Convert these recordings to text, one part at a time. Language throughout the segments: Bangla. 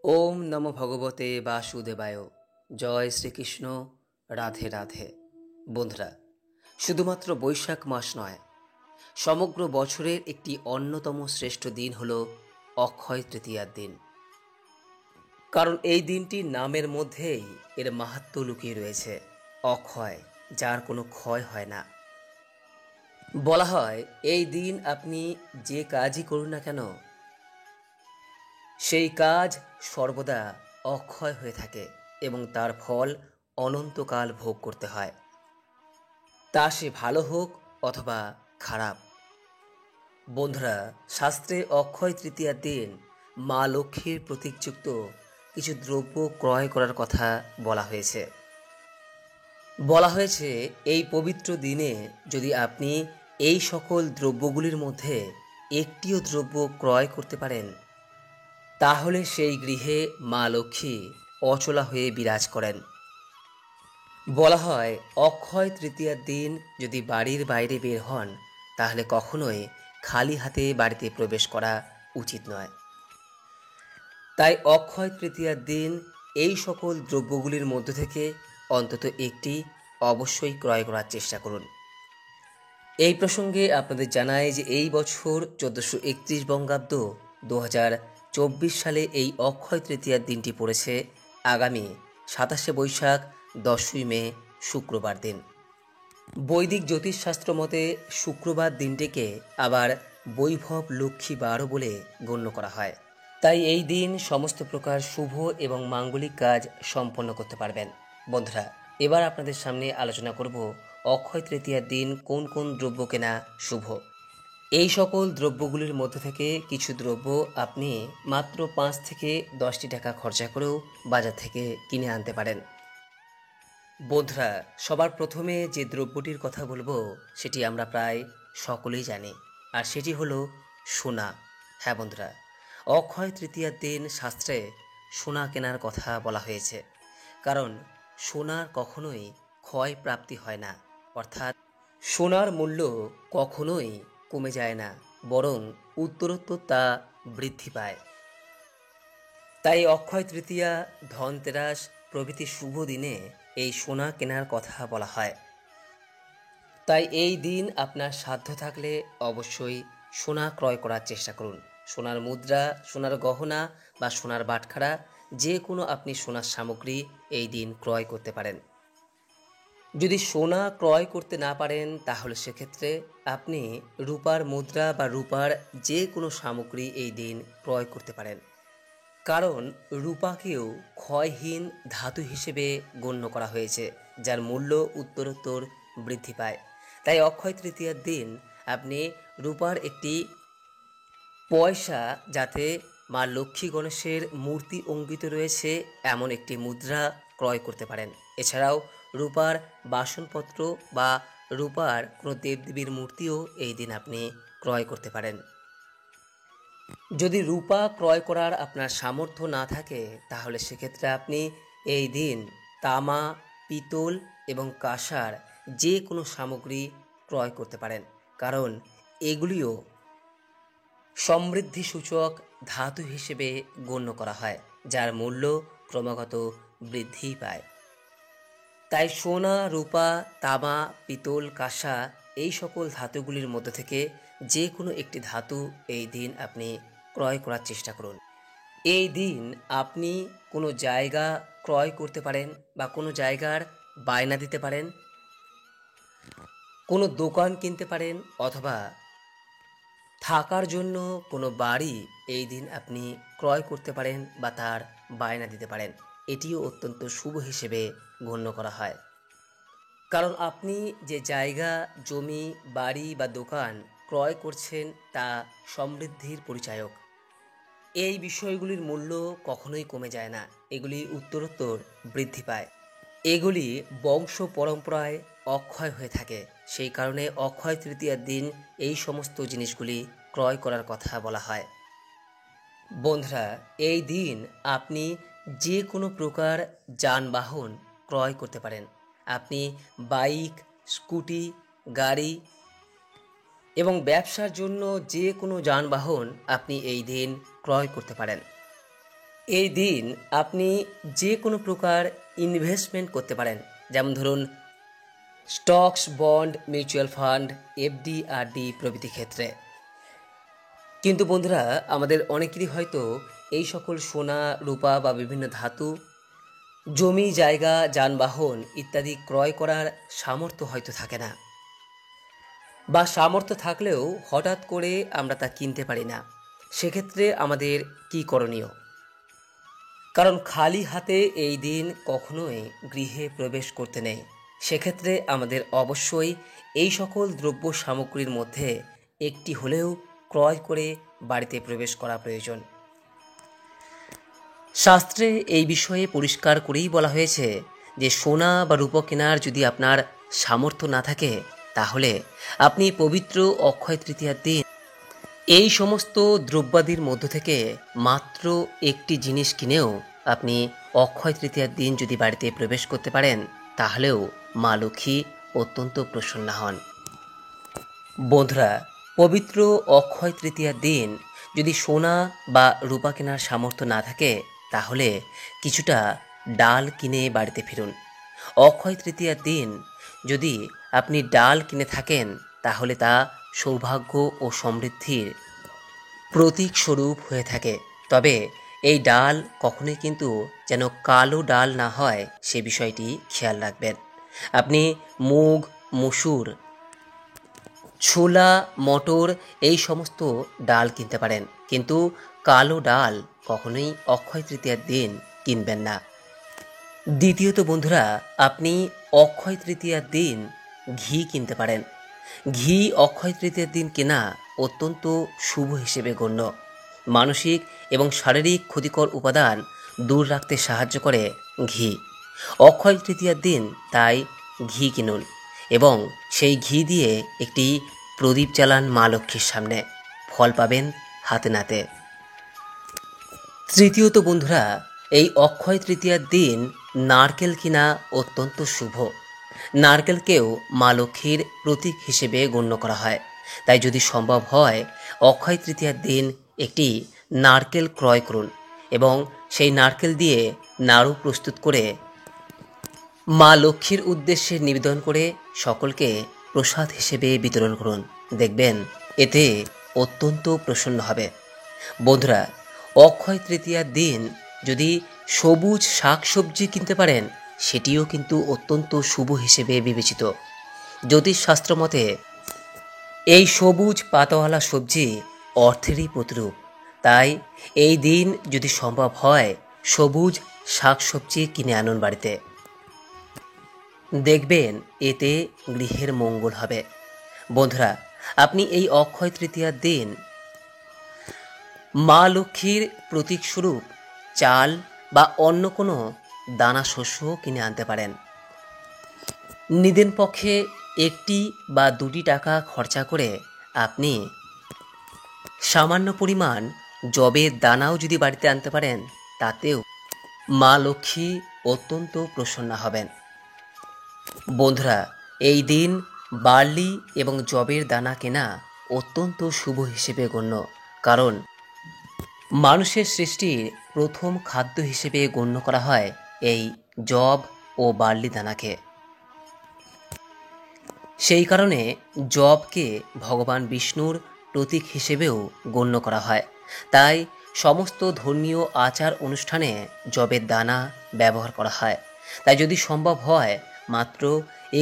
ওম নমো ভগবতে বাসুদেবায়। জয় শ্রীকৃষ্ণ। রাধে রাধে। বন্ধুরা, শুধুমাত্র বৈশাখ মাস নয়, সমগ্র বছরের একটি অন্যতম শ্রেষ্ঠ দিন হল অক্ষয় তৃতীয়ার দিন। কারণ এই দিনটির নামের মধ্যেই এর মাহাত্ম্য লুকিয়ে রয়েছে। অক্ষয়, যার কোনো ক্ষয় হয় না। বলা হয় এই দিন আপনি যে কাজই করুন না কেন, সেই কাজ সর্বদা অক্ষয় হয়ে থাকে এবং তার ফল অনন্তকাল ভোগ করতে হয়, তা সে ভালো হোক অথবা খারাপ। বন্ধুরা, শাস্ত্রে অক্ষয় তৃতীয়ার দিন মা লক্ষ্মীর প্রতীকযুক্ত কিছু দ্রব্য ক্রয় করার কথা বলা হয়েছে। এই পবিত্র দিনে যদি আপনি এই সকল দ্রব্যগুলির মধ্যে একটিও দ্রব্য ক্রয় করতে পারেন, তাহলে সেই গৃহে মা লক্ষ্মী অচলা হয়ে বিরাজ করেন। বলা হয় অক্ষয় তৃতীয়ার দিন যদি বাড়ির বাইরে বের হন, তাহলে কখনোই খালি হাতে বাড়িতে প্রবেশ করা উচিত নয়। তাই অক্ষয় তৃতীয়ার দিন এই সকল দ্রব্যগুলির মধ্য থেকে অন্তত একটি অবশ্যই ক্রয় করার চেষ্টা করুন। এই প্রসঙ্গে আপনাদের জানাই যে এই বছর 1431 বঙ্গাব্দ 2024 সালে এই অক্ষয় তৃতীয়ার দিনটি পড়েছে আগামী 27শে বৈশাখ 10ই মে শুক্রবার দিন। বৈদিক জ্যোতিষশাস্ত্র মতে শুক্রবার দিনটিকে আবার বৈভব লক্ষ্মী বারও বলে গণ্য করা হয়। তাই এই দিন সমস্ত প্রকার শুভ এবং মাঙ্গলিক কাজ সম্পন্ন করতে পারবেন। বন্ধুরা, এবার আপনাদের সামনে আলোচনা করব অক্ষয় তৃতীয়ার দিন কোন কোন দ্রব্য কেনা শুভ। এই সকল দ্রব্যগুলির মধ্যে থেকে কিছু দ্রব্য আপনি মাত্র 5 থেকে 10টি টাকা খরচা করেও বাজার থেকে কিনে আনতে পারেন। বন্ধুরা, সবার প্রথমে যে দ্রব্যটির কথা বলবো সেটি আমরা প্রায় সকলেই জানি, আর সেটি হলো সোনা। হ্যাঁ বন্ধুরা, অক্ষয় তৃতীয়ার দিন শাস্ত্রে সোনা কেনার কথা বলা হয়েছে, কারণ সোনার কখনোই ক্ষয় প্রাপ্তি হয় না, অর্থাৎ সোনার মূল্য কখনোই কমে যায় না, বরং উত্তরোত্তর তা বৃদ্ধি পায়। তাই অক্ষয় তৃতীয়া, ধনতেরাস প্রভৃতি শুভ দিনে এই সোনা কেনার কথা বলা হয়। তাই এই দিন আপনার সাধ্য থাকলে অবশ্যই সোনা ক্রয় করার চেষ্টা করুন। সোনার মুদ্রা, সোনার গহনা বা সোনার বাটখারা, যে কোনো আপনি সোনার সামগ্রী এই দিন ক্রয় করতে পারেন। যদি সোনা ক্রয় করতে না পারেন, তাহলে সেক্ষেত্রে আপনি রূপার মুদ্রা বা রূপার যে কোনো সামগ্রী এই দিন ক্রয় করতে পারেন। কারণ রূপাকেও ক্ষয়হীন ধাতু হিসেবে গণ্য করা হয়েছে, যার মূল্য উত্তরোত্তর বৃদ্ধি পায়। তাই অক্ষয় তৃতীয়ার দিন আপনি রূপার একটি পয়সা, যাতে মা লক্ষ্মী গণেশের মূর্তি অঙ্কিত রয়েছে এমন একটি মুদ্রা ক্রয় করতে পারেন। এছাড়াও রূপার বাসনপত্র বা রূপার কোনো দেবদেবীর মূর্তিও এই দিন আপনি ক্রয় করতে পারেন। যদি রূপা ক্রয় করার আপনার সামর্থ্য না থাকে, তাহলে সেক্ষেত্রে আপনি এই দিন তামা, পিতল এবং কাঁসার যে কোনো সামগ্রী ক্রয় করতে পারেন, কারণ এগুলিও সমৃদ্ধি সূচক ধাতু হিসেবে গণ্য করা হয়, যার মূল্য ক্রমাগত বৃদ্ধি পায়। তাই সোনা, রূপা, তামা, পিতল, কাঁসা এই সকল ধাতুগুলির মধ্যে থেকে যে কোনো একটি ধাতু এই দিন আপনি ক্রয় করার চেষ্টা করুন। এই দিন আপনি কোনো জায়গা ক্রয় করতে পারেন বা কোনো জায়গার বায়না দিতে পারেন, কোনো দোকান কিনতে পারেন, অথবা থাকার জন্য কোনো বাড়ি এই দিন আপনি ক্রয় করতে পারেন বা তার বায়না দিতে পারেন। এটিও অত্যন্ত শুভ হিসেবে গণ্য করা হয়। কারণ আপনি যে জায়গা, জমি, বাড়ি বা দোকান ক্রয় করছেন তা সমৃদ্ধির পরিচায়ক। এই বিষয়গুলির মূল্য কখনোই কমে যায় না, এগুলি উত্তরোত্তর বৃদ্ধি পায়। এগুলি বংশ পরম্পরায় অক্ষয় হয়ে থাকে। সেই কারণে অক্ষয় তৃতীয়ার দিন এই সমস্ত জিনিসগুলি ক্রয় করার কথা বলা হয়। বন্ধুরা, এই দিন আপনি যে কোনো প্রকার যানবাহন ক্রয় করতে পারেন। আপনি বাইক, স্কুটি, গাড়ি এবং ব্যবসার জন্য যে কোনো যানবাহন আপনি এই দিন ক্রয় করতে পারেন। এই দিন আপনি যে কোনো প্রকার ইনভেস্টমেন্ট করতে পারেন, যেমন ধরুন stocks, bond, mutual fund, FD, RD প্রভৃতি ক্ষেত্রে। কিন্তু বন্ধুরা, আমাদের অনেকেরই হয়তো এই সকল সোনা, রূপা বা বিভিন্ন ধাতু, জমি জায়গা, যানবাহন ইত্যাদি ক্রয় করার সামর্থ্য হয়তো থাকে না, বা সামর্থ্য থাকলেও হঠাৎ করে আমরা তা কিনতে পারি না। সেক্ষেত্রে আমাদের কি করণীয়? কারণ খালি হাতে এই দিন কখনোই গৃহে প্রবেশ করতে নেই। সেক্ষেত্রে আমাদের অবশ্যই এই সকল দ্রব্য সামগ্রীর মধ্যে একটি হলেও ক্রয় করে বাড়িতে প্রবেশ করা প্রয়োজন। শাস্ত্রে এই বিষয়ে পরিষ্কার করেই বলা হয়েছে যে সোনা বা রূপো কেনার যদি আপনার সামর্থ্য না থাকে, তাহলে আপনি পবিত্র অক্ষয় তৃতীয়ার দিন এই সমস্ত দ্রব্যাদির মধ্য থেকে মাত্র একটি জিনিস কিনেও আপনি অক্ষয় তৃতীয়ার দিন যদি বাড়িতে প্রবেশ করতে পারেন, তাহলেও মা লক্ষ্মী অত্যন্ত প্রসন্ন হন। বন্ধুরা, পবিত্র অক্ষয় তৃতীয়ার দিন যদি সোনা বা রূপা কেনার সামর্থ্য না থাকে, তাহলে কিছুটা ডাল কিনে বাড়িতে ফিরুন। অক্ষয় তৃতীয়ার দিন যদি আপনি ডাল কিনে থাকেন, তাহলে তা সৌভাগ্য ও সমৃদ্ধির প্রতীক স্বরূপ হয়ে থাকে। তবে এই ডাল কখনোই কিন্তু যেন কালো ডাল না হয়, সে বিষয়টি খেয়াল রাখবেন। আপনি মুগ, মসুর, ছোলা, মটর এই সমস্ত ডাল কিনতে পারেন, কিন্তু কালো ডাল কখনোই অক্ষয় তৃতীয়ার দিন কিনবেন না। দ্বিতীয়ত বন্ধুরা, আপনি অক্ষয় তৃতীয়ার দিন ঘি কিনতে পারেন। ঘি অক্ষয় তৃতীয়ার দিন কেনা অত্যন্ত শুভ হিসেবে গণ্য। মানসিক এবং শারীরিক ক্ষতিকর উপাদান দূর রাখতে সাহায্য করে ঘি। অক্ষয় তৃতীয়ার দিন তাই ঘি কিনুন এবং সেই ঘি দিয়ে একটি প্রদীপ জ্বালান মা লক্ষ্মীর সামনে, ফল পাবেন হাতে নাতে। তৃতীয়ত বন্ধুরা, এই অক্ষয় তৃতীয়ার দিন নারকেল কিনা অত্যন্ত শুভ। নারকেলকেও মা লক্ষ্মীর প্রতীক হিসেবে গণ্য করা হয়। তাই যদি সম্ভব হয়, অক্ষয় তৃতীয়ার দিন একটি নারকেল ক্রয় করুন এবং সেই নারকেল দিয়ে নাড়ু প্রস্তুত করে মা লক্ষ্মীর উদ্দেশ্যে নিবেদন করে সকলকে প্রসাদ হিসেবে বিতরণ করুন। দেখবেন এতে অত্যন্ত প্রসন্ন হবে। বন্ধুরা, অক্ষয় তৃতীয়ার দিন যদি সবুজ শাকসবজি কিনতে পারেন, সেটিও কিন্তু অত্যন্ত শুভ হিসেবে বিবেচিত। জ্যোতিষশাস্ত্র মতে এই সবুজ পাতাওয়ালা সবজি অর্থেরই প্রতিরূপ। তাই এই দিন যদি সম্ভব হয়, সবুজ শাকসবজি কিনে আনুন বাড়িতে। দেখবেন এতে গৃহের মঙ্গল হবে। বন্ধুরা, আপনি এই অক্ষয় তৃতীয়ার দিন মা লক্ষ্মীর প্রতীকস্বরূপ চাল বা অন্য কোনো দানা শস্য কিনে আনতে পারেন। নিদেন পক্ষে 1টি বা 2টি টাকা খরচা করে আপনি সামান্য পরিমাণ যবের দানাও যদি বাড়িতে আনতে পারেন, তাতেও মা লক্ষ্মী অত্যন্ত প্রসন্ন হবেন। বন্ধুরা, এই দিন বার্লি এবং যবের দানা কেনা অত্যন্ত শুভ হিসেবে গণ্য। কারণ মানুষের সৃষ্টির প্রথম খাদ্য হিসেবে গণ্য করা হয় এই যব ও বার্লি দানাকে। সেই কারণে যবকে ভগবান বিষ্ণুর প্রতীক হিসেবেও গণ্য করা হয়। তাই সমস্ত ধর্মীয় আচার অনুষ্ঠানে যবের দানা ব্যবহার করা হয়। তাই যদি সম্ভব হয়, মাত্র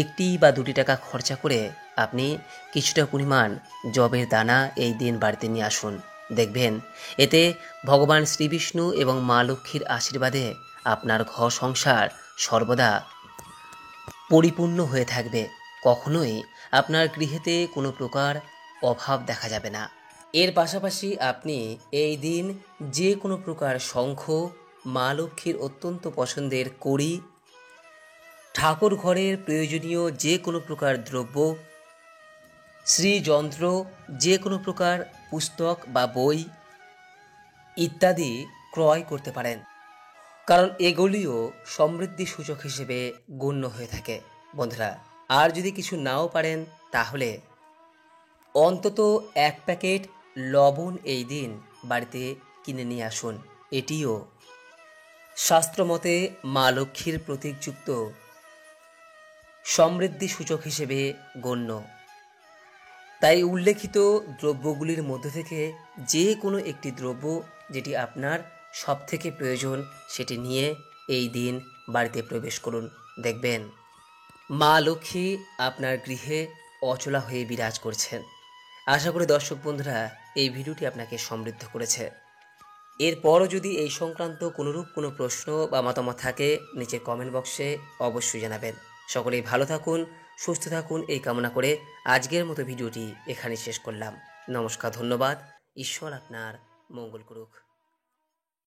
1টি বা 2টি টাকা খরচা করে আপনি কিছুটা পরিমাণ যবের দানা এই দিন বাড়িতে নিয়ে আসুন। দেখবেন এতে ভগবান শ্রীবিষ্ণু এবং মা লক্ষ্মীর আশীর্বাদে আপনার ঘর সংসার সর্বদা পরিপূর্ণ হয়ে থাকবে। কখনোই আপনার গৃহেতে কোনো প্রকার অভাব দেখা যাবে না। এর পাশাপাশি আপনি এই দিন যে কোনো প্রকার শঙ্খ, মা লক্ষ্মীর অত্যন্ত পছন্দের কড়ি, ঠাকুর ঘরের প্রয়োজনীয় যে কোনো প্রকার দ্রব্য, শ্রীযন্ত্র, যে কোনো প্রকার পুস্তক বা বই ইত্যাদি ক্রয় করতে পারেন। কারণ এগুলিও সমৃদ্ধি সূচক হিসেবে গণ্য হয়ে থাকে। বন্ধুরা, আর যদি কিছু নাও পারেন, তাহলে অন্তত 1 প্যাকেট লবণ এই দিন বাড়িতে কিনে নিয়ে আসুন। এটিও শাস্ত্রমতে মা লক্ষ্মীর প্রতীকযুক্ত সমৃদ্ধি সূচক হিসেবে গণ্য। তাই উল্লেখিত দ্রব্যগুলির মধ্যে থেকে যে কোনো একটি দ্রব্য যেটি আপনার সবথেকে প্রয়োজন সেটি নিয়ে এই দিন বাড়িতে প্রবেশ করুন। দেখবেন মা লক্ষ্মী আপনার গৃহে অচলা হয়ে বিরাজ করছেন। আশা করি দর্শক বন্ধুরা এই ভিডিওটি আপনাকে সমৃদ্ধ করেছে। এরপরও যদি এই সংক্রান্ত কোনোরূপ কোনো প্রশ্ন বা মতামত থাকে নিচে কমেন্ট বক্সে অবশ্যই জানাবেন। সকলেই ভালো থাকুন, সুস্থ থাকুন এই কামনা করে আজকের মতো ভিডিওটি এখানে শেষ করলাম। নমস্কার, ধন্যবাদ। ঈশ্বর আপনার মঙ্গল করুক।